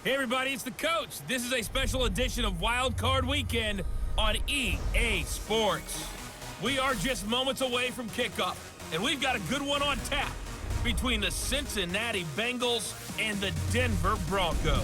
Hey everybody, it's the coach. This is a special edition of Wild Card Weekend on EA Sports. We are just moments away from kickoff, and we've got a good one on tap between the Cincinnati Bengals and the Denver Broncos.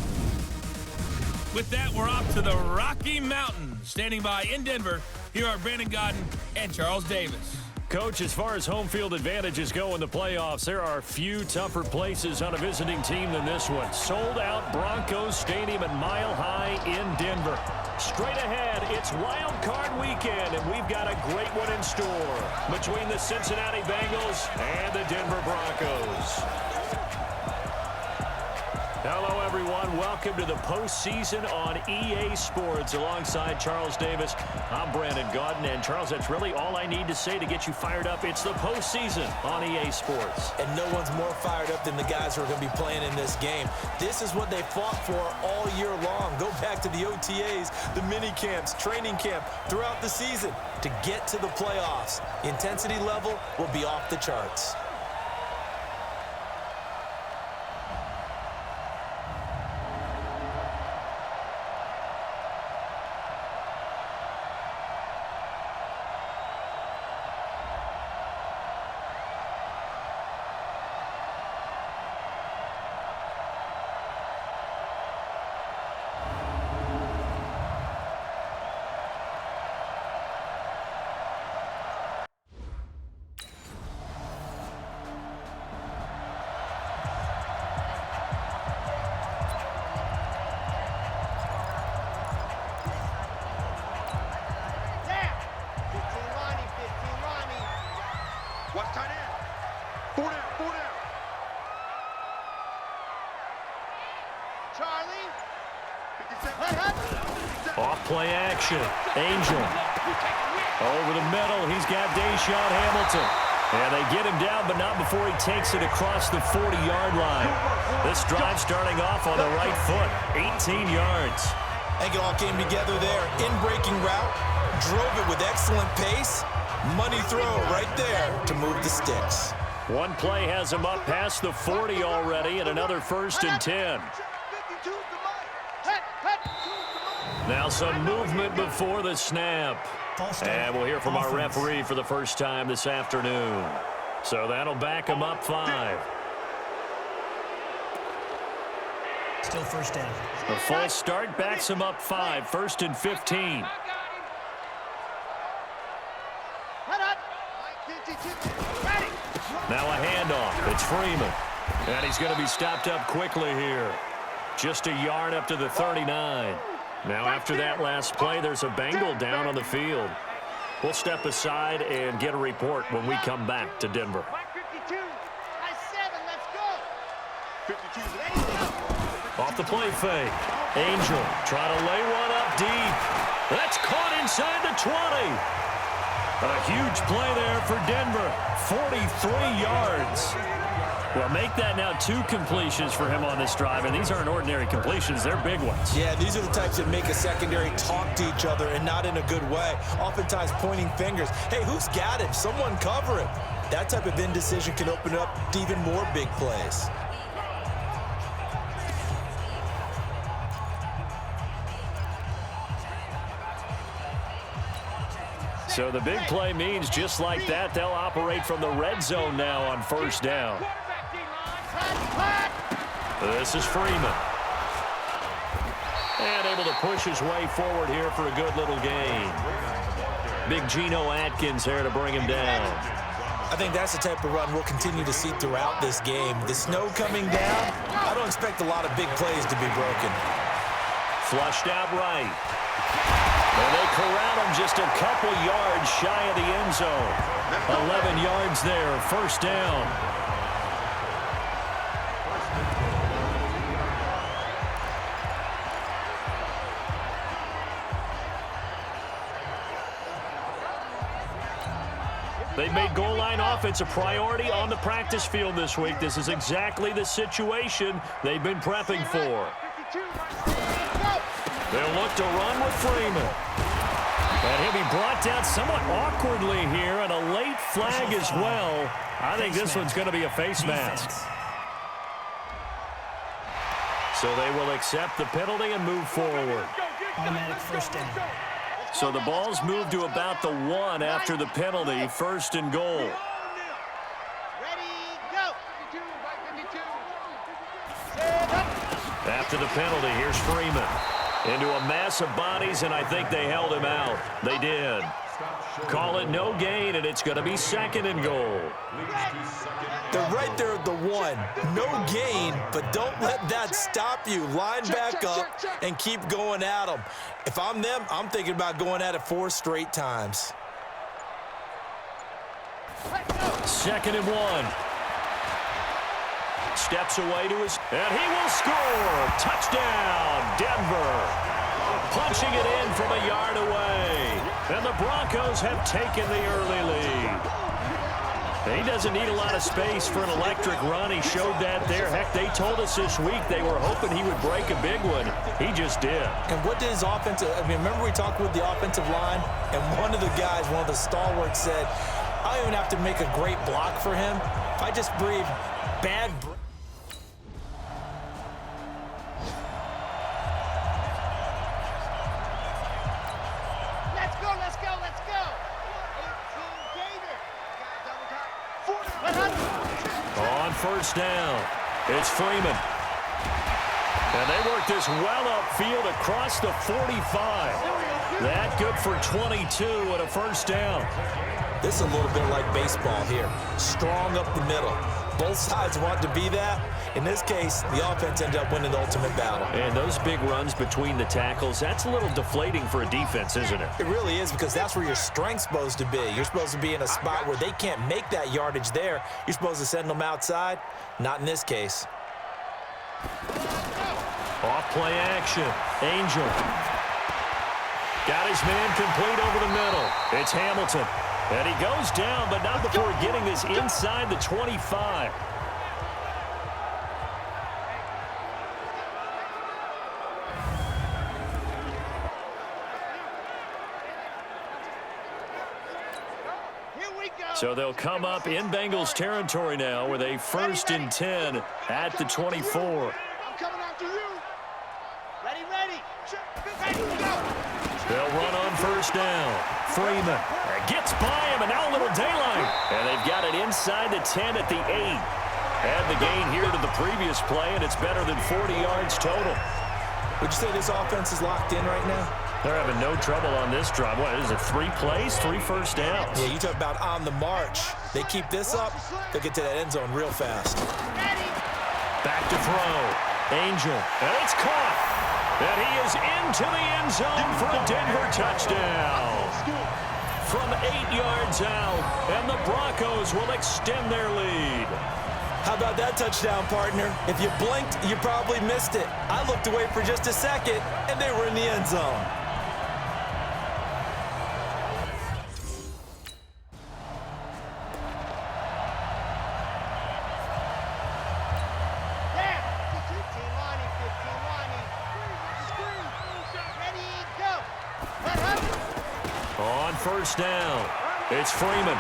With that, we're off to the Rocky Mountains. Standing by in Denver, here are Brandon Godden and Charles Davis. Coach, as far as home field advantages go in the playoffs, there are few tougher places on a visiting team than this one. Sold out Broncos Stadium at Mile High in Denver. Straight ahead, it's Wild Card Weekend, and we've got a great one in store between the Cincinnati Bengals and the Denver Broncos. Hello, everyone. Welcome to the postseason on EA Sports. Alongside Charles Davis, I'm Brandon Godden. And, Charles, that's really all I need to say to get you fired up. It's the postseason on EA Sports. And no one's more fired up than the guys who are going to be playing in this game. This is what they fought for all year long. Go back to the OTAs, the mini camps, training camp, throughout the season to get to the playoffs. The intensity level will be off the charts. Off-play action. Angel. Over the middle. He's got Deshaun Hamilton. And they get him down, but not before he takes it across the 40-yard line. This drive starting off on the right foot. 18 yards. I think it all came together there. In-breaking route. Drove it with excellent pace. Money throw right there to move the sticks. One play has him up past the 40 already, and another 1st and 10. Now some movement before the snap. And we'll hear from our referee for the first time this afternoon. So that'll back him up 5. Still first down. The false start backs him up 5. 1st and 15. Now a handoff. It's Freeman. And he's going to be stopped up quickly here. Just a yard up to the 39. Now after that last play, there's a Bengal down on the field. We'll step aside and get a report when we come back to Denver. Off the play fake. Angel trying to lay one up deep. That's caught inside the 20. A huge play there for Denver. 43 yards. Well, make that now 2 completions for him on this drive, and these aren't ordinary completions. They're big ones. Yeah, these are the types that make a secondary talk to each other and not in a good way. Oftentimes pointing fingers. Hey, who's got him? Someone cover him. That type of indecision can open up to even more big plays. So the big play means just like that, they'll operate from the red zone now on 1st down. This is Freeman. And able to push his way forward here for a good little gain. Big Geno Atkins there to bring him down. I think that's the type of run we'll continue to see throughout this game. The snow coming down, I don't expect a lot of big plays to be broken. Flushed out right. And they corral him just a couple yards shy of the end zone. 11 yards there, 1st down. They've made goal line offense a priority on the practice field this week. This is exactly the situation they've been prepping for. They'll look to run with Freeman. And he'll be brought down somewhat awkwardly here, and a late flag as well. I think this one's going to be a face mask. So they will accept the penalty and move forward. Automatic first down. So the ball's moved to about the 1 after the penalty, 1st and goal. Ready, go. After the penalty, here's Freeman. Into a mass of bodies, and I think they held him out. They did. Call it no gain, and it's going to be 2nd and goal. They're right there at the 1. No gain, but don't let that stop you. Line back up and keep going at them. If I'm them, I'm thinking about going at it 4 straight times. 2nd and 1. Steps away to his, and he will score. Touchdown, Denver. Punching it in from a yard away. And the Broncos have taken the early lead. He doesn't need a lot of space for an electric run. He showed that there. Heck, they told us this week they were hoping he would break a big one. He just did. And what did his offensive, remember we talked with the offensive line, and one of the guys, one of the stalwarts said, I don't even have to make a great block for him. If I just breathe bad. Let's go. 18 Gator. On 1st down, it's Freeman. And they work this well upfield across the 45. That good for 22 and a 1st down. This is a little bit like baseball here. Strong up the middle. Both sides want to be that. In this case, the offense ended up winning the ultimate battle. And those big runs between the tackles, that's a little deflating for a defense, isn't it? It really is, because that's where your strength's supposed to be. You're supposed to be in a spot where they can't make that yardage there. You're supposed to send them outside. Not in this case. Off play action. Angel. Got his man complete over the middle. It's Hamilton. And he goes down, but not before getting this inside the 25. So they'll come up in Bengals territory now with a 1st and 10 at the 24. I'm coming after you. Ready. Go. They'll run on 1st down. Freeman gets by him, and now a little daylight. And they've got it inside the 10 at the 8. Add the gain here to the previous play, and it's better than 40 yards total. Would you say this offense is locked in right now? They're having no trouble on this drive. What is it, 3 plays, 3 1st downs? Yeah, you talk about on the march. They keep this up, they'll get to that end zone real fast. Back to throw. Angel, and it's caught. And he is into the end zone for a Denver touchdown. From 8 yards out, and the Broncos will extend their lead. How about that touchdown, partner? If you blinked, you probably missed it. I looked away for just a second, and they were in the end zone. On 1st down, it's Freeman.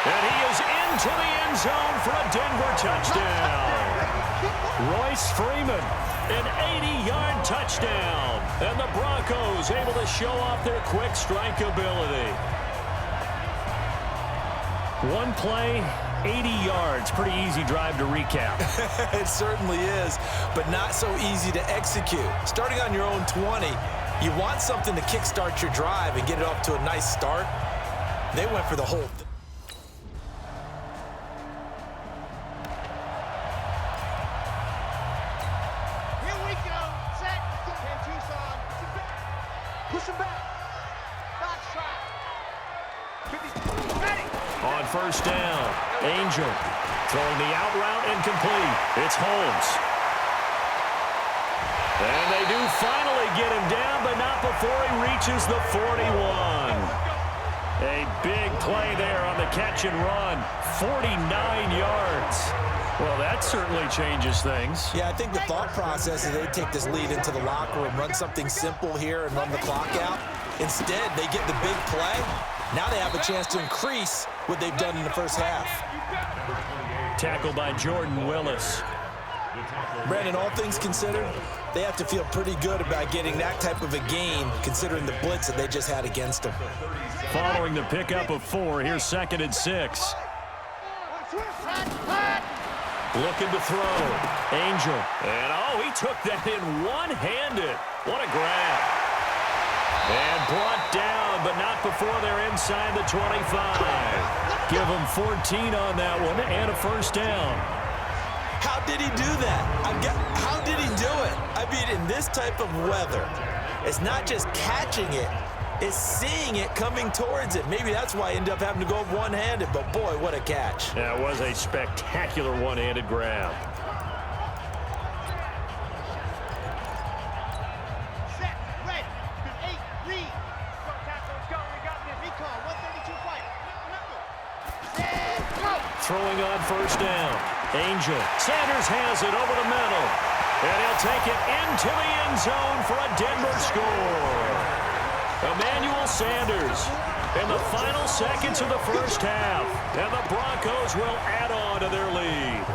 And he is into the end zone for a Denver touchdown. Royce Freeman, an 80-yard touchdown. And the Broncos able to show off their quick strike ability. One play, 80 yards. Pretty easy drive to recap. It certainly is, but not so easy to execute. Starting on your own 20, you want something to kickstart your drive and get it off to a nice start. They went for the whole thing. Here we go. Set. And Tucson. Push him back. Box trap. Ready. On 1st down, Angel throwing the out route incomplete. It's Holmes. And they do finally get him down, but not before he reaches the 41. A big play there on the catch and run. 49 yards. Well, that certainly changes things. Yeah, I think the thought process is they take this lead into the locker room, run something simple here and run the clock out. Instead, they get the big play. Now they have a chance to increase what they've done in the first half. Tackle by Jordan Willis. Brandon, all things considered, they have to feel pretty good about getting that type of a gain, considering the blitz that they just had against them. Following the pickup of 4, here's 2nd and 6. Looking to throw. Angel. And, oh, he took that in one-handed. What a grab. And brought down, but not before they're inside the 25. Give them 14 on that one and a first down. How did he do that? How did he do it? I mean, in this type of weather, it's not just catching it, it's seeing it coming towards it. Maybe that's why he ended up having to go up one-handed, but boy, what a catch. That was a spectacular one-handed grab. Set, ready, 8, read. Let's go, we got this. Recall, 132 fight. Set, go. Throwing on first down. Angel. Sanders has it over the middle. And he'll take it into the end zone for a Denver score. Emmanuel Sanders in the final seconds of the first half. And the Broncos will add on to their lead.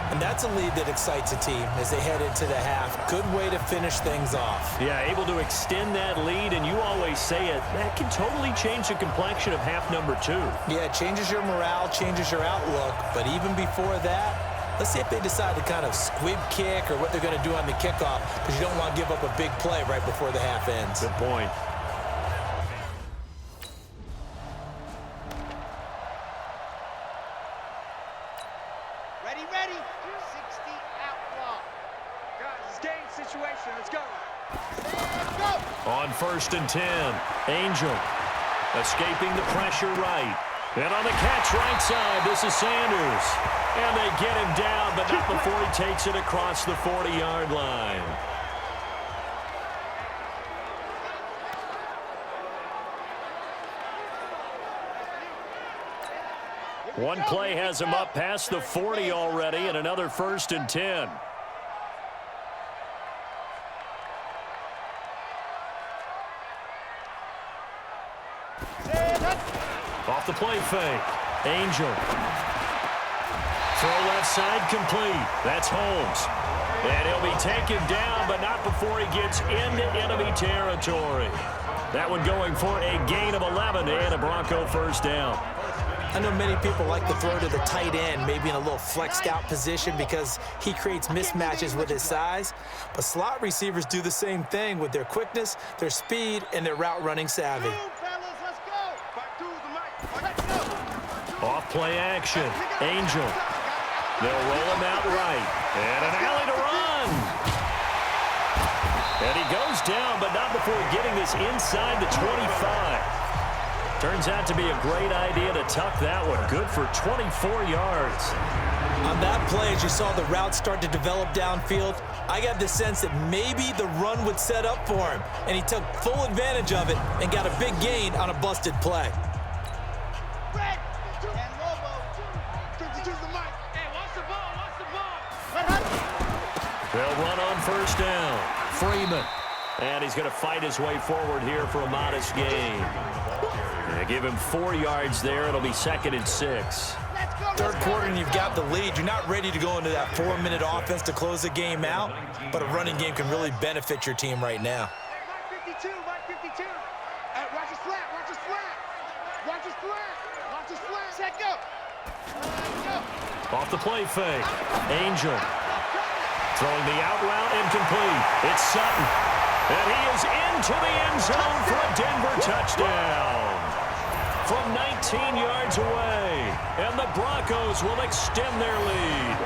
And that's a lead that excites a team as they head into the half. Good way to finish things off. Yeah, able to extend that lead, and you always say it, that can totally change the complexion of half number 2. Yeah, it changes your morale, changes your outlook. But even before that, let's see if they decide to kind of squib kick or what they're going to do on the kickoff, because you don't want to give up a big play right before the half ends. Good point. Ready, ready. 60 out block. Guys, it's game situation. Let's go. Set, go. On 1st and 10, Angel escaping the pressure right. And on the catch right side, this is Sanders. And they get him down, but not before he takes it across the 40-yard line. One play has him up past the 40 already, and another 1st and 10. Off the play fake. Angel. Throw left side complete. That's Holmes. And he'll be taken down, but not before he gets into enemy territory. That one going for a gain of 11 and a Bronco first down. I know many people like to throw to the tight end, maybe in a little flexed out position because he creates mismatches with his size. But slot receivers do the same thing with their quickness, their speed, and their route running savvy. Off play action. Angel. They'll roll him out right. And an alley to run. And he goes down, but not before getting this inside the 25. Turns out to be a great idea to tuck that one. Good for 24 yards. On that play, as you saw the route start to develop downfield, I got the sense that maybe the run would set up for him, and he took full advantage of it and got a big gain on a busted play. Red, and Lobo, the mic. Hey, watch the ball, watch the ball. They'll run on first down. Freeman. And he's going to fight his way forward here for a modest gain. They give him 4 yards there. It'll be 2nd and 6. Third quarter and you've got the lead. You're not ready to go into that 4-minute offense to close the game out, but a running game can really benefit your team right now. Hey, Mike 52. Watch his flat, watch his flat. Watch his flat, watch his flat. Set, go. Off the play fake. Angel. Throwing the out route incomplete. It's Sutton. And he is into the end zone for a Denver touchdown. From 19 yards away. And the Broncos will extend their lead.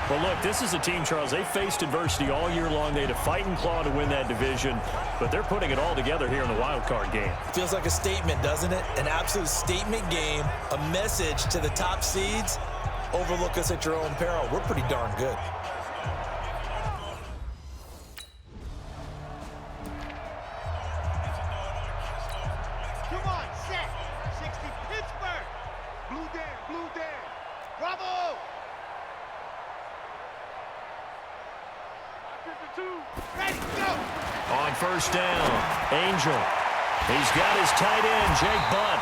Well, look, this is a team, Charles. They faced adversity all year long. They had to fight and claw to win that division. But they're putting it all together here in the wild card game. Feels like a statement, doesn't it? An absolute statement game. A message to the top seeds. Overlook us at your own peril. We're pretty darn good. Come on, set. 60, Pittsburgh. Blue Dan. Bravo. 52. Ready, go. On first down, Angel. He's got his tight end, Jake Bunt.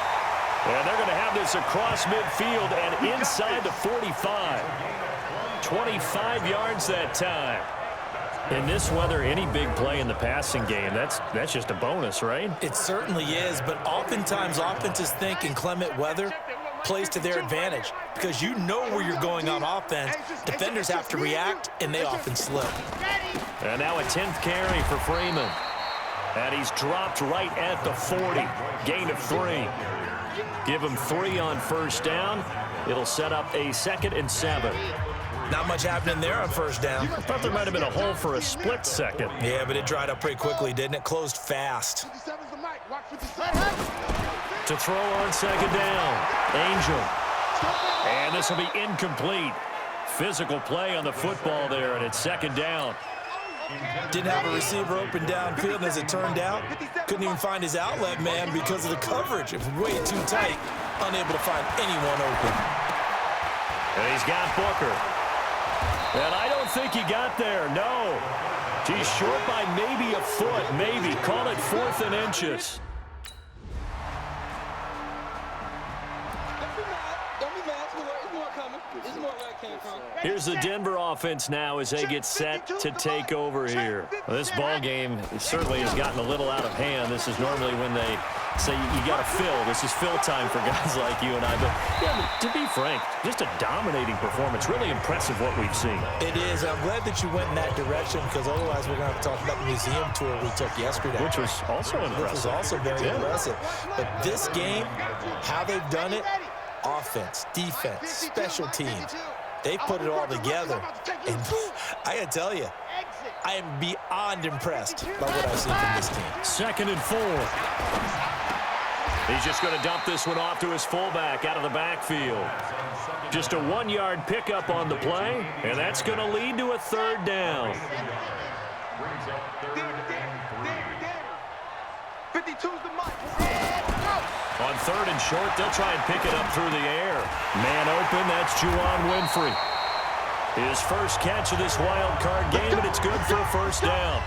And they're going to have this across midfield and inside the 45. 25 yards that time. In this weather, any big play in the passing game, that's just a bonus, right? It certainly is, but oftentimes offenses think inclement weather plays to their advantage because you know where you're going on offense. Defenders have to react, and they often slip. And now a 10th carry for Freeman. And he's dropped right at the 40. Gain of 3. Give him 3 on first down. It'll set up a 2nd and 7. Not much happening there on first down. I thought there might have been a hole for a split second. Yeah, but it dried up pretty quickly, didn't it? Closed fast. To throw on 2nd down. Angel. And this will be incomplete. Physical play on the football there, and it's 2nd down. Didn't have a receiver open downfield, and as it turned out, couldn't even find his outlet man because of the coverage. It was way too tight, unable to find anyone open. And he's got Booker. And I don't think he got there, no. He's short by maybe a foot, maybe. Call it 4th and inches. Here's the Denver offense now as they get set to take over here. Well, this ball game certainly has gotten a little out of hand. This is normally when they say you got to fill. This is fill time for guys like you and I. But, yeah, to be frank, just a dominating performance. Really impressive what we've seen. It is. I'm glad that you went in that direction because otherwise we're going to have to talk about the museum tour we took yesterday. Which was also impressive. Which was also very impressive. But this game, how they've done it, offense, defense, special teams, they put it all together. And I got to tell you, I am beyond impressed by what I've seen from this team. 2nd and 4. He's just going to dump this one off to his fullback out of the backfield. Just a 1-yard pickup on the play, and that's going to lead to a 3rd down. 52's the mark. On 3rd and short, they'll try and pick it up through the air. Man open, that's Juwan Winfrey. His first catch of this wild card game, and it's good for a 1st down.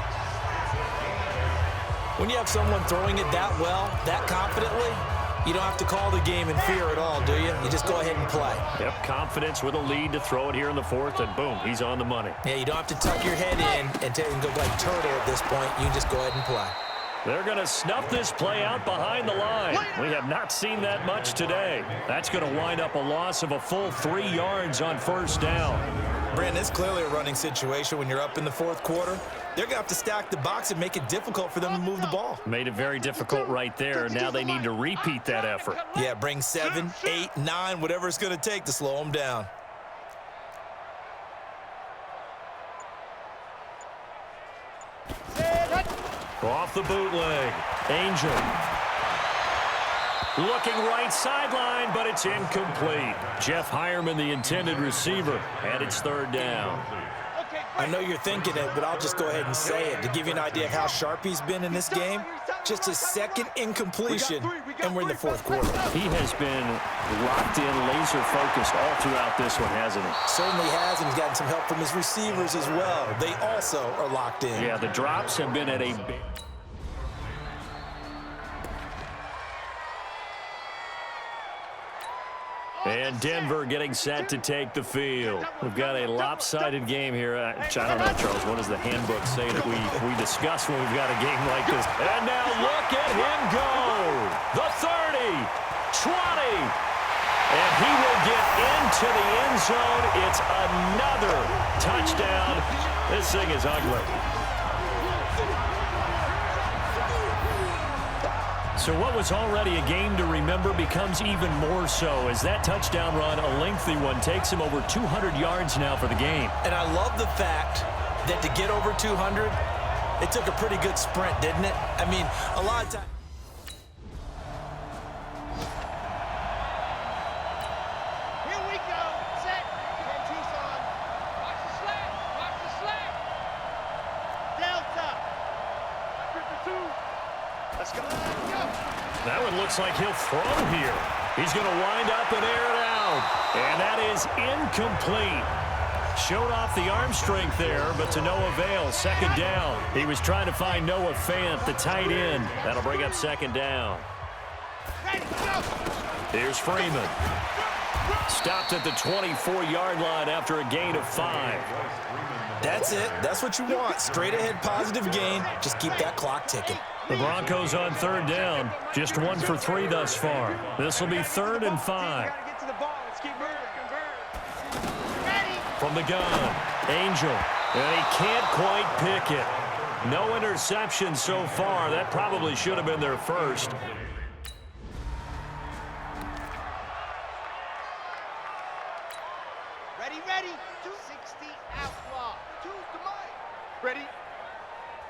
When you have someone throwing it that well, that confidently, you don't have to call the game in fear at all, do you? You just go ahead and play. Yep, confidence with a lead to throw it here in the 4th, and boom, he's on the money. Yeah, you don't have to tuck your head in and go like turtle at this point. You can just go ahead and play. They're going to snuff this play out behind the line. We have not seen that much today. That's going to wind up a loss of a full 3 yards on 1st down. Brandon, it's clearly a running situation when you're up in the 4th quarter. They're going to have to stack the box and make it difficult for them to move the ball. Made it very difficult right there. Now they need to repeat that effort. Yeah, bring 7, 8, 9, whatever it's going to take to slow them down. Off the bootleg. Angel. Looking right sideline, but it's incomplete. Jeff Hireman, the intended receiver, and it's 3rd down. I know you're thinking it, but I'll just go ahead and say it. To give you an idea of how sharp he's been in this game, just his 2nd incompletion, and we're in the 4th quarter. He has been locked in, laser-focused all throughout this one, hasn't he? Certainly has, and he's gotten some help from his receivers as well. They also are locked in. Yeah, the drops have been at a... And Denver getting set to take the field. We've got a lopsided game here. I don't know, Charles, what does the handbook say that we discuss when we've got a game like this? And now look at him go. The 30, 20, and he will get into the end zone. It's another touchdown. This thing is ugly. So what was already a game to remember becomes even more so as that touchdown run, a lengthy one, takes him over 200 yards now for the game. And I love the fact that to get over 200, it took a pretty good sprint, didn't it? I mean, a lot of times. Here we go. Set. From Tucson. Watch the slack. Watch the slack. Delta. 52. Let's go. That one looks like he'll throw here. He's going to wind up and air it out. And that is incomplete. Showed off the arm strength there, but to no avail. Second down. He was trying to find Noah Fant, the tight end. That'll bring up second down. Here's Freeman. Stopped at the 24-yard line after a gain of 5. That's it. That's what you want. Straight ahead positive gain. Just keep that clock ticking. The Broncos on third down. Just 1 for 3 thus far. This will be 3rd and 5. From the gun, Angel. And he can't quite pick it. No interception so far. That probably should have been their first. Ready, 260 outlaw. 2 to mine. Ready.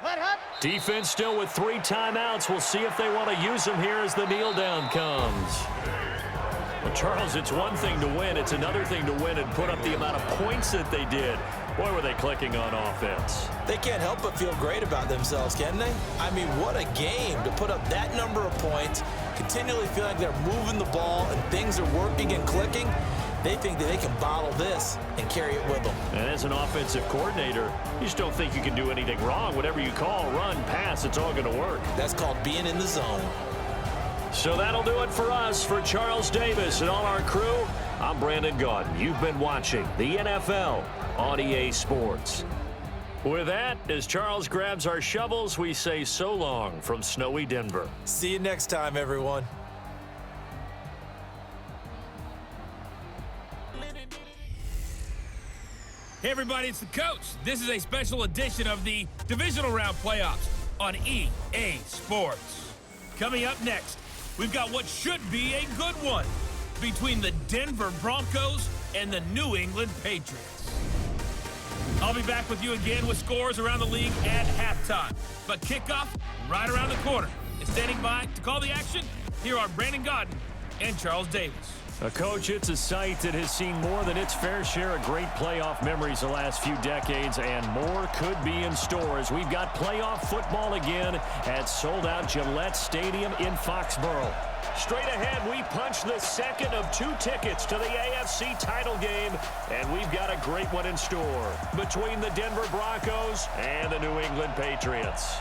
Hut. Defense still with 3 timeouts. We'll see if they want to use them here as the kneel down comes. Well, Charles, it's one thing to win. It's another thing to win and put up the amount of points that they did. Boy, were they clicking on offense. They can't help but feel great about themselves, can they? I mean, what a game to put up that number of points, continually feel like they're moving the ball and things are working and clicking. They think that they can bottle this and carry it with them. And as an offensive coordinator, you just don't think you can do anything wrong. Whatever you call, run, pass, it's all going to work. That's called being in the zone. So that'll do it for us. For Charles Davis and all our crew, I'm Brandon Gaudin. You've been watching the NFL on EA Sports. With that, as Charles grabs our shovels, we say so long from snowy Denver. See you next time, everyone. Hey everybody, it's the coach. This is a special edition of the Divisional Round Playoffs on EA Sports. Coming up next, we've got what should be a good one between the Denver Broncos and the New England Patriots. I'll be back with you again with scores around the league at halftime. But kickoff right around the corner. And standing by to call the action, here are Brandon Gaudin and Charles Davis. Coach, it's a site that has seen more than its fair share of great playoff memories the last few decades, and more could be in store as we've got playoff football again at sold-out Gillette Stadium in Foxborough. Straight ahead, we punch the second of 2 tickets to the AFC title game, and we've got a great one in store between the Denver Broncos and the New England Patriots.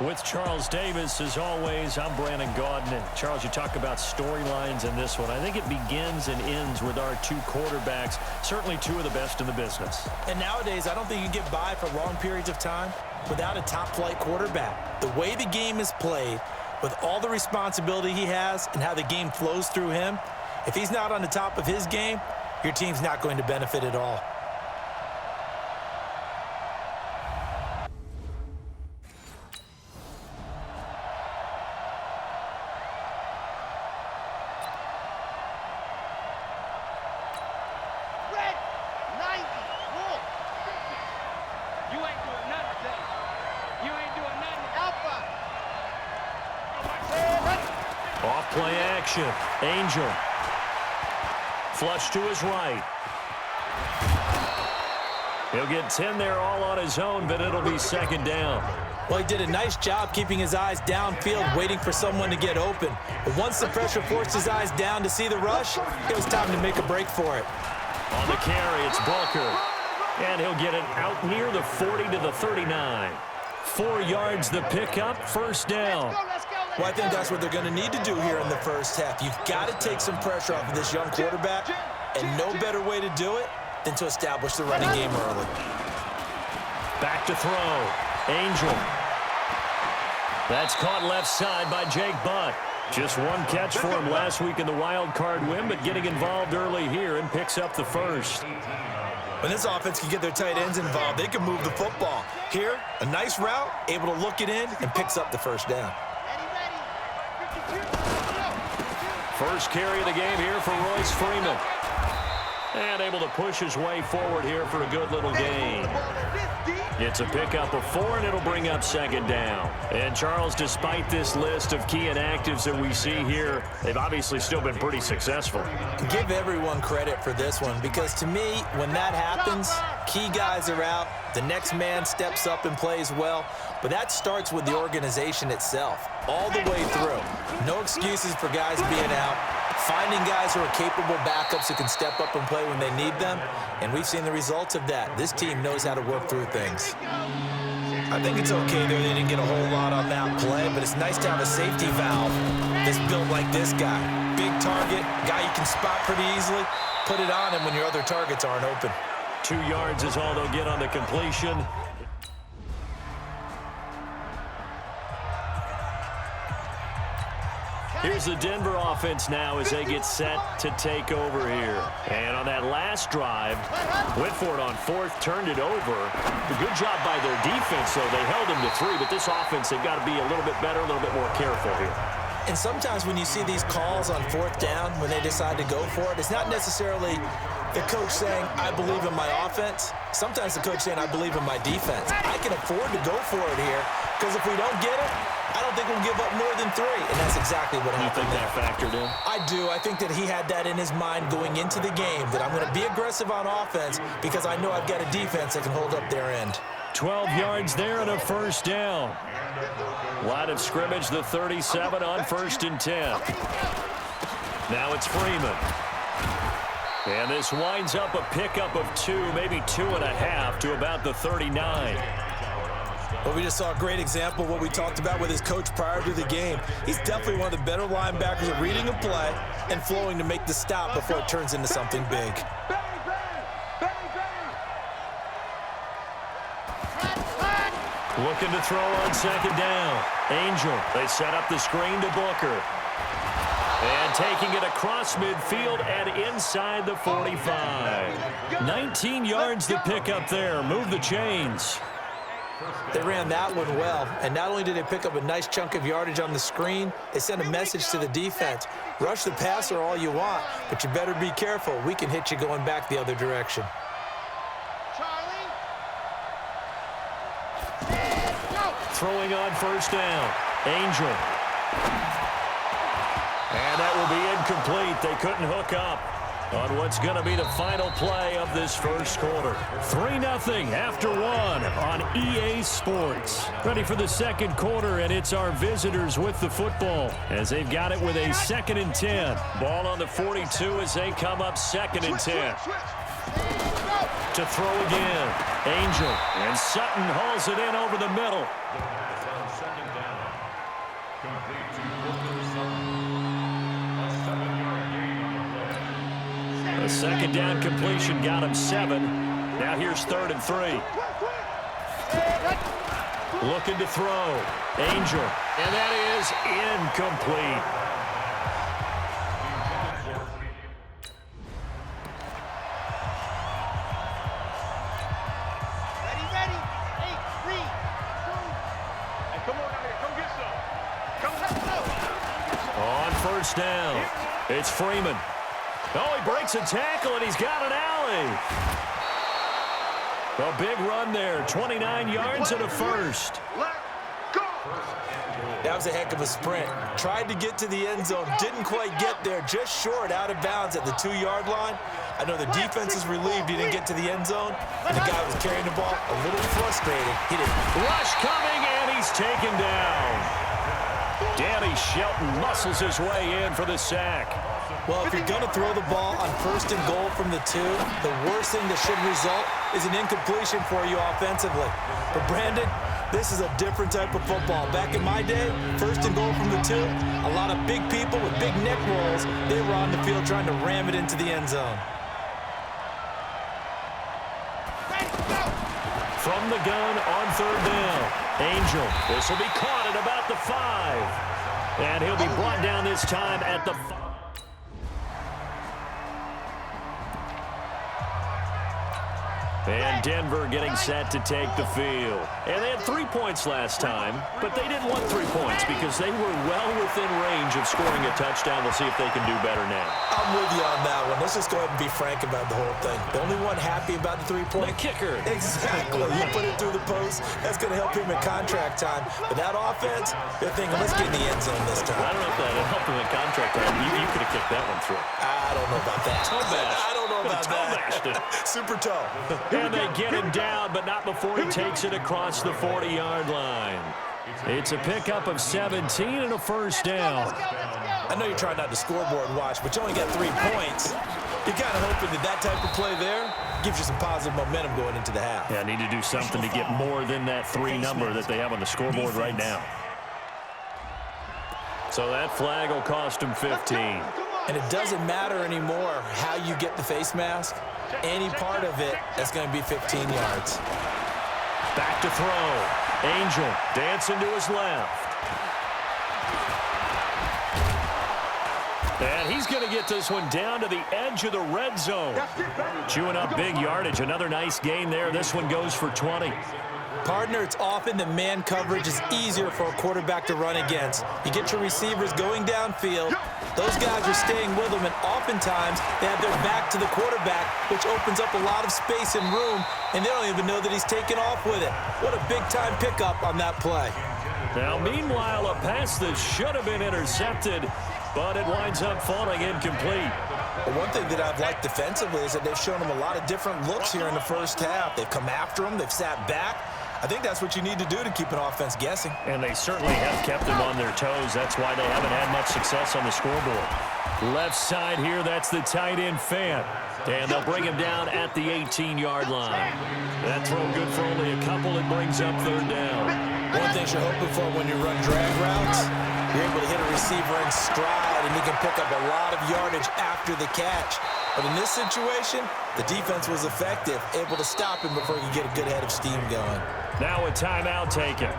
With Charles Davis, as always, I'm Brandon Gaudin. And Charles, you talk about storylines in this one. I think it begins and ends with our 2 quarterbacks, certainly 2 of the best in the business. And nowadays, I don't think you get by for long periods of time without a top-flight quarterback. The way the game is played, with all the responsibility he has and how the game flows through him, if he's not on the top of his game, your team's not going to benefit at all. Off-play action. Angel. Flush to his right. He'll get 10 there all on his own, but it'll be second down. Well, he did a nice job keeping his eyes downfield, waiting for someone to get open. But once the pressure forced his eyes down to see the rush, it was time to make a break for it. On the carry, it's Booker. And he'll get it out near the 40 to the 39. 4 yards the pickup, first down. Well, I think that's what they're going to need to do here in the first half. You've got to take some pressure off of this young quarterback, and no better way to do it than to establish the running game early. Back to throw. Angel. That's caught left side by Jake Butt. Just 1 catch for him last week in the wild card win, but getting involved early here and picks up the first. When this offense can get their tight ends involved, they can move the football. Here, a nice route, able to look it in, and picks up the first down. First carry of the game here for Royce Freeman. And able to push his way forward here for a good little gain. It's a pickup of 4, and it'll bring up second down. And Charles, despite this list of key inactives that we see here, they've obviously still been pretty successful. Give everyone credit for this one, because to me, when that happens, key guys are out, the next man steps up and plays well, but that starts with the organization itself, all the way through. No excuses for guys being out. finding guys who are capable backups who can step up and play when they need them, and we've seen the results of that. This team knows how to work through things. I think it's okay, though, they didn't get a whole lot on that play, but it's nice to have a safety valve that's built like this guy. Big target, guy you can spot pretty easily. Put it on him when your other targets aren't open. 2 yards is all they'll get on the completion. Here's the Denver offense now as they get set to take over here. And on that last drive, went for it on fourth, turned it over. A good job by their defense, though. They held them to 3, but this offense, they've got to be a little bit better, a little bit more careful here. And sometimes when you see these calls on fourth down, when they decide to go for it, it's not necessarily the coach saying, I believe in my offense. Sometimes the coach saying, I believe in my defense. I can afford to go for it here, because if we don't get it, I don't think we'll give up more than 3, and that's exactly what happened there. You think that factored in? I do. I think that he had that in his mind going into the game, that I'm going to be aggressive on offense because I know I've got a defense that can hold up their end. 12 yards there and a first down. Line of scrimmage, the 37 on 1st and 10. Now it's Freeman. And this winds up a pickup of 2, maybe 2.5 to about the 39. Well, we just saw a great example of what we talked about with his coach prior to the game. He's definitely one of the better linebackers at reading a play and flowing to make the stop before it turns into something big. Looking to throw on 2nd down. Angel, they set up the screen to Booker. And taking it across midfield and inside the 45. 19 yards to pick up there. Move the chains. They ran that one well, and not only did they pick up a nice chunk of yardage on the screen, they sent a message to the defense. Rush the passer all you want, but you better be careful. We can hit you going back the other direction. Throwing on 1st down. Angel. And that will be incomplete. They couldn't hook up on what's going to be the final play of this first quarter. 3-0 after 1 on EA Sports. Ready for the second quarter, and it's our visitors with the football as they've got it with a 2nd and 10. Ball on the 42 as they come up 2nd and 10. To throw again. Angel. And Sutton hauls it in over the middle. The 2nd down completion got him 7. Now here's 3rd and 3. Looking to throw. Angel. And that is incomplete. Ready. 8, 3, 2. Hey, come on out here. Come get some. On 1st down, it's Freeman. Oh, he breaks a tackle, and he's got an alley. A big run there, 29 yards and a first. That was a heck of a sprint. Tried to get to the end zone, didn't quite get there, just short, out of bounds at the 2-yard line. I know the defense is relieved he didn't get to the end zone, and the guy was carrying the ball a little frustrated. He didn't. Rush coming, and he's taken down. Danny Shelton muscles his way in for the sack. Well, if you're going to throw the ball on 1st and goal from the 2, the worst thing that should result is an incompletion for you offensively. But, Brandon, this is a different type of football. Back in my day, 1st and goal from the 2, a lot of big people with big neck rolls, they were on the field trying to ram it into the end zone. From the gun on 3rd down. Angel. This will be caught at about the 5. And he'll be brought down this time at the 5. And Denver getting set to take the field. And they had 3 points last time, but they didn't want 3 points because they were well within range of scoring a touchdown. We'll see if they can do better now. I'm with you on that one. Let's just go ahead and be frank about the whole thing. The only one happy about the 3-point. The kicker. Exactly. You put it through the post. That's going to help him in contract time. But that offense, they're thinking, let's get in the end zone this time. I don't know if that helped him in contract time. You could have kicked that one through. I don't know about that. I don't know about that. Super toe. And they get him down, but not before he takes it across the 40-yard line. It's a pickup of 17 and a first down. Let's go. I know you're trying not to scoreboard watch, but you only got 3 points. You're kind of hoping that that type of play there gives you some positive momentum going into the half. Yeah, need to do something to get more than that 3 number that they have on the scoreboard right now. So that flag will cost him 15. And it doesn't matter anymore how you get the face mask. Any part of it, that's going to be 15 yards. Back to throw. Angel dancing to his left. And he's going to get this one down to the edge of the red zone. Chewing up big yardage. Another nice gain there. This one goes for 20. Partner, it's often the man coverage is easier for a quarterback to run against. You get your receivers going downfield. Those guys are staying with them, and oftentimes they have their back to the quarterback, which opens up a lot of space and room, and they don't even know that he's taken off with it. What a big-time pickup on that play. Now, meanwhile, a pass that should have been intercepted, but it winds up falling incomplete. Well, one thing that I've liked defensively is that they've shown them a lot of different looks here in the first half. They've come after them. They've sat back. I think that's what you need to do to keep an offense guessing. And they certainly have kept them on their toes. That's why they haven't had much success on the scoreboard. Left side here, that's the tight end Fant. And they'll bring him down at the 18-yard line. That throw good for only a couple. It brings up 3rd down. One thing you're hoping for when you run drag routes, you're able to hit a receiver in stride, and he can pick up a lot of yardage after the catch. But in this situation, the defense was effective, able to stop him before he could get a good head of steam going. Now a timeout taken.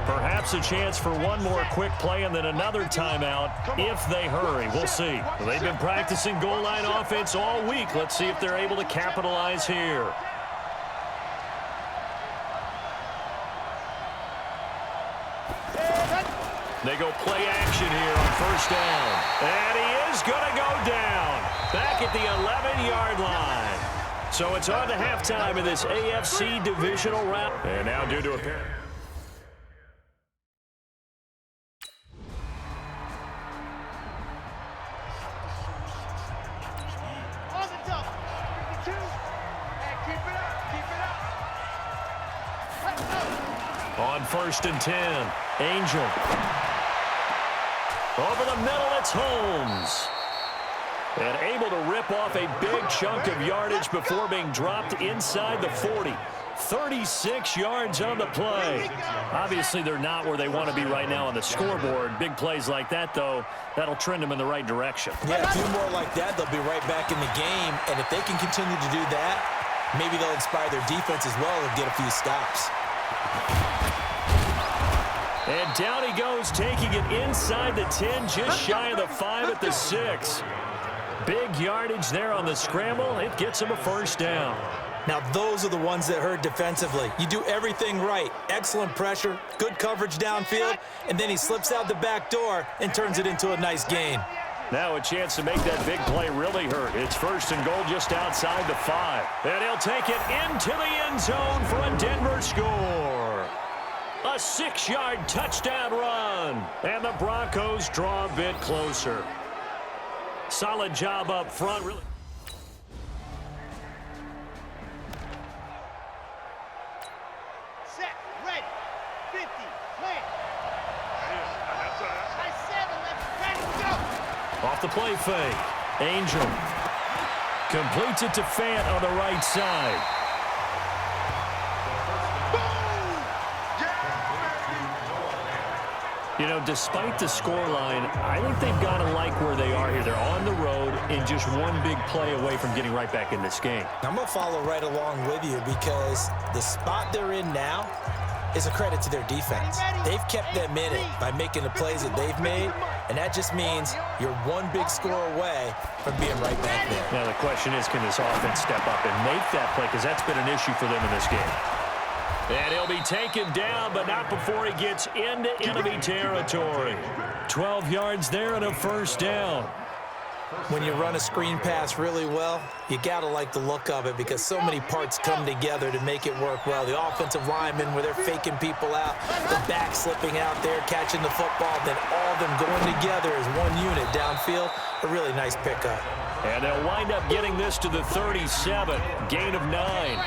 Perhaps a chance for one more quick play and then another timeout if they hurry. We'll see. They've been practicing goal line offense all week. Let's see if they're able to capitalize here. They go play action here on 1st down. And he is going to go down. Back at the 11-yard line. So it's on to halftime in this AFC divisional round. And now due to a pair. On the double. 52. And keep it up. Keep it up. Let's go. On 1st and 10. Angel. Over the middle, it's Holmes. And able to rip off a big chunk of yardage before being dropped inside the 40. 36 yards on the play. Obviously, they're not where they want to be right now on the scoreboard. Big plays like that, though, that'll trend them in the right direction. Yeah, a few more like that, they'll be right back in the game. And if they can continue to do that, maybe they'll inspire their defense as well and get a few stops. And down he goes, taking it inside the 10, just shy of the 5 at the 6. Big yardage there on the scramble. It gets him a 1st down. Now, those are the ones that hurt defensively. You do everything right. Excellent pressure, good coverage downfield, and then he slips out the back door and turns it into a nice gain. Now a chance to make that big play really hurt. It's 1st and goal just outside the 5. And he'll take it into the end zone for a Denver score. A 6-yard touchdown run. And the Broncos draw a bit closer. Solid job up front. Really. Set. Ready. 50. Play. High 7. Let's ready. Go. Off the play fake. Angel completes it to Fant on the right side. You know, despite the scoreline, I think they've got to like where they are here. They're on the road and just one big play away from getting right back in this game. I'm going to follow right along with you because the spot they're in now is a credit to their defense. They've kept them in it by making the plays that they've made, and that just means you're one big score away from being right back there. Now the question is, can this offense step up and make that play? Because that's been an issue for them in this game. And he'll be taken down, but not before he gets into enemy territory. 12 yards there and a 1st down. When you run a screen pass really well, you got to like the look of it because so many parts come together to make it work well. The offensive linemen where they're faking people out, the back slipping out there, catching the football, then all of them going together as one unit downfield. A really nice pickup. And they'll wind up getting this to the 37, gain of 9.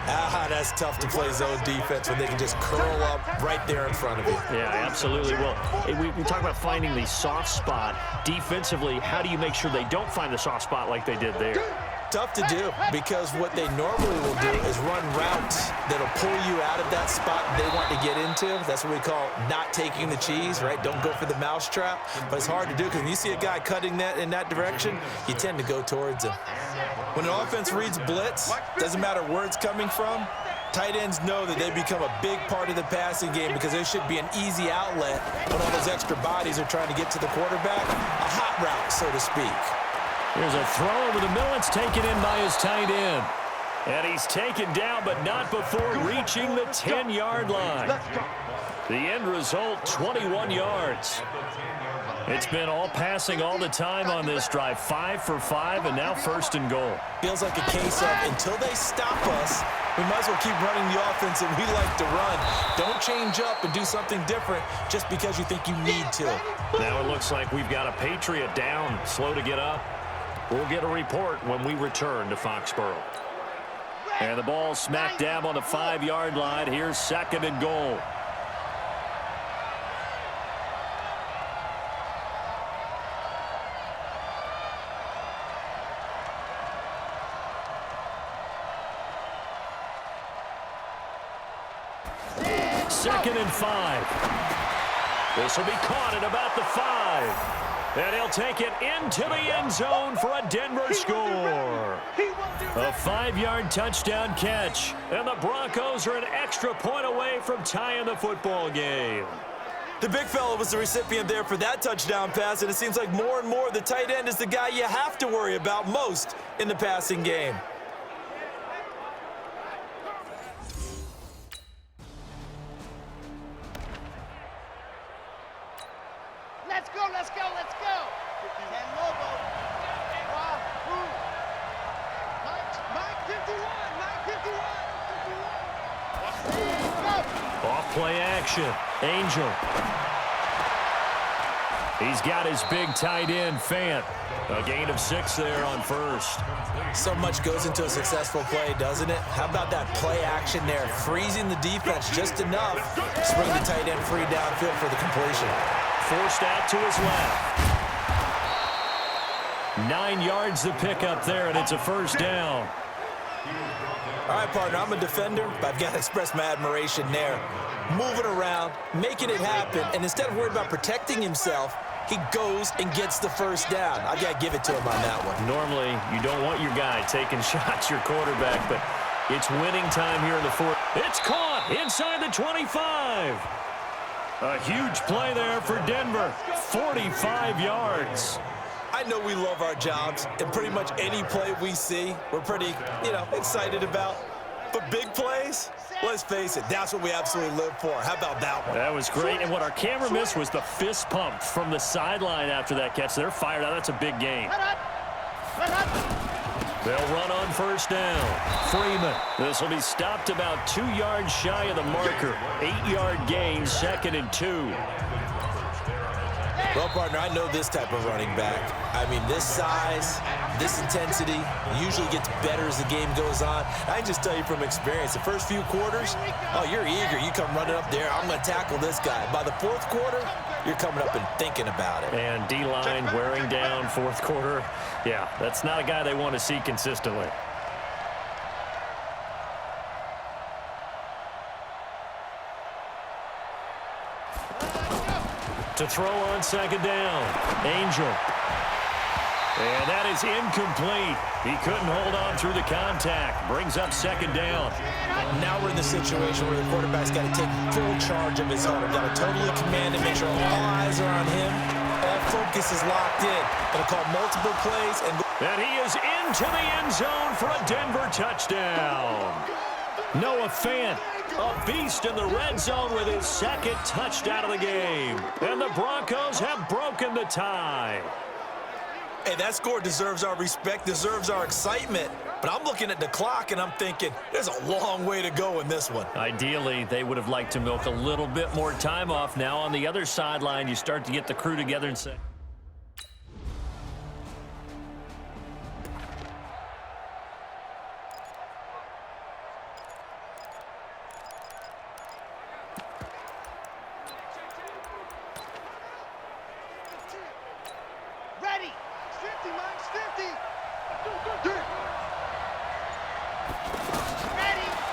That's tough to play zone defense when they can just curl up right there in front of you. Yeah, absolutely. Well, we talk about finding the soft spot. Defensively, how do you make sure they don't find the soft spot like they did there? Tough to do, because what they normally will do is run routes that'll pull you out of that spot they want to get into. That's what we call not taking the cheese, right? Don't go for the mousetrap. But it's hard to do, because when you see a guy cutting that in that direction, you tend to go towards him. When an offense reads blitz, doesn't matter where it's coming from, tight ends know that they become a big part of the passing game, because there should be an easy outlet when all those extra bodies are trying to get to the quarterback. A hot route, so to speak. Here's a throw over the middle. It's taken in by his tight end. And he's taken down, but not before reaching the 10-yard line. The end result, 21 yards. It's been all passing all the time on this drive. 5 for 5, and now 1st and goal. Feels like a case of, until they stop us, we might as well keep running the offense that we like to run. Don't change up and do something different just because you think you need to. Now it looks like we've got a Patriot down, slow to get up. We'll get a report when we return to Foxborough. And the ball smack dab on the 5-yard line. Here's 2nd and goal. Second and 5. This will be caught at about the 5. And he'll take it into the end zone for a Denver score. A 5-yard touchdown catch. And the Broncos are an extra point away from tying the football game. The big fella was the recipient there for that touchdown pass, and it seems like more and more the tight end is the guy you have to worry about most in the passing game. Let's go, let's go, let's go. 10 Lobo. Mike 51, Mike 51. Off play action. Angel. He's got his big tight end, Fant. A gain of 6 there on 1st. So much goes into a successful play, doesn't it? How about that play action there? Freezing the defense just enough to bring the tight end free downfield for the completion. Forced out to his left. 9 yards to pick up there, and it's a 1st down. All right, partner, I'm a defender, but I've got to express my admiration there. Moving around, making it happen, and instead of worried about protecting himself, he goes and gets the 1st down. I got to give it to him on that one. Normally, you don't want your guy taking shots, your quarterback, but it's winning time here in the 4th. It's caught inside the 25. A huge play there for Denver. 45 yards. I know we love our jobs, and pretty much any play we see, we're pretty, excited about. But big plays, let's face it, that's what we absolutely live for. How about that one? That was great, and what our camera missed was the fist pump from the sideline after that catch. They're fired out. That's a big game. They'll run on 1st down. Freeman. This will be stopped about 2 yards shy of the marker. 8-yard gain, 2nd and 2. Well, partner, I know this type of running back. I mean, this size, this intensity usually gets better as the game goes on. I can just tell you from experience, the first few quarters, you're eager. You come running up there, I'm going to tackle this guy. By the 4th quarter, you're coming up and thinking about it. And D-line wearing down 4th quarter. Yeah, that's not a guy they want to see consistently. To throw on 2nd down. Angel. And that is incomplete. He couldn't hold on through the contact. Brings up 2nd down. Now we're in the situation where the quarterback's got to take full charge of his own. Got to totally command and make sure all eyes are on him. All focus is locked in. Going to call multiple plays. And he is into the end zone for a Denver touchdown. Noah Fant, a beast in the red zone with his 2nd touchdown of the game. And the Broncos have broken the tie. Hey, that score deserves our respect, deserves our excitement. But I'm looking at the clock, and I'm thinking there's a long way to go in this one. Ideally, they would have liked to milk a little bit more time off. Now on the other sideline, you start to get the crew together and say,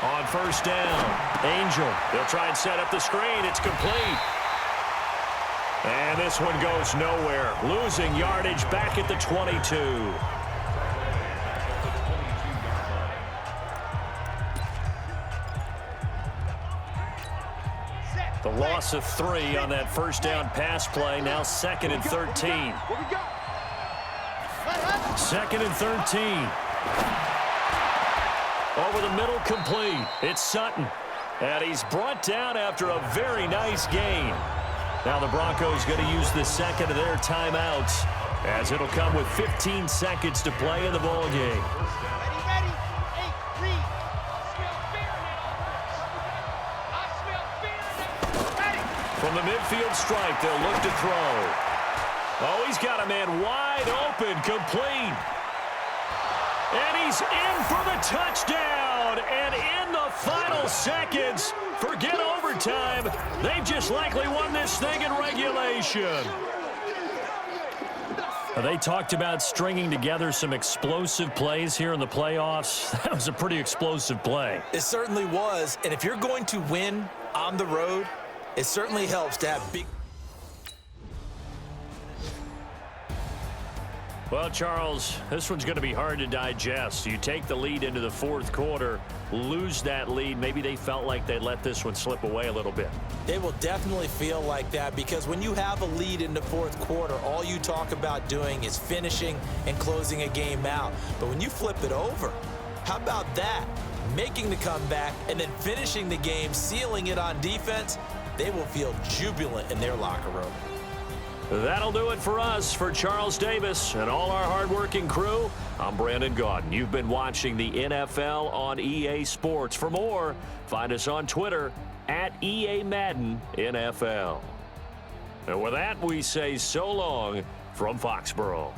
On first down, Angel. They'll try and set up the screen. It's complete. And this one goes nowhere. Losing yardage back at the 22. The loss of 3 on that first down pass play. Now 2nd and 13. 2nd and 13. Over the middle, complete. It's Sutton. And he's brought down after a very nice gain. Now the Broncos going to use the second of their timeouts, as it'll come with 15 seconds to play in the ball game. Ready. Hey, Reed. Smell fear now. I smell fear now. Ready. From the midfield stripe, they'll look to throw. Oh, he's got a man wide open, complete. And he's in for the touchdown. And in the final seconds, forget overtime. They've just likely won this thing in regulation. They talked about stringing together some explosive plays here in the playoffs. That was a pretty explosive play. It certainly was. And if you're going to win on the road, it certainly helps to have big. Well, Charles, this one's going to be hard to digest. You take the lead into the fourth quarter, lose that lead. Maybe they felt like they let this one slip away a little bit. They will definitely feel like that, because when you have a lead in the fourth quarter, all you talk about doing is finishing and closing a game out. But when you flip it over, how about that? Making the comeback and then finishing the game, sealing it on defense, they will feel jubilant in their locker room. That'll do it for us. For Charles Davis and all our hardworking crew, I'm Brandon Gaudin. You've been watching the NFL on EA Sports. For more, find us on Twitter at EA Madden NFL. And with that, we say so long from Foxborough.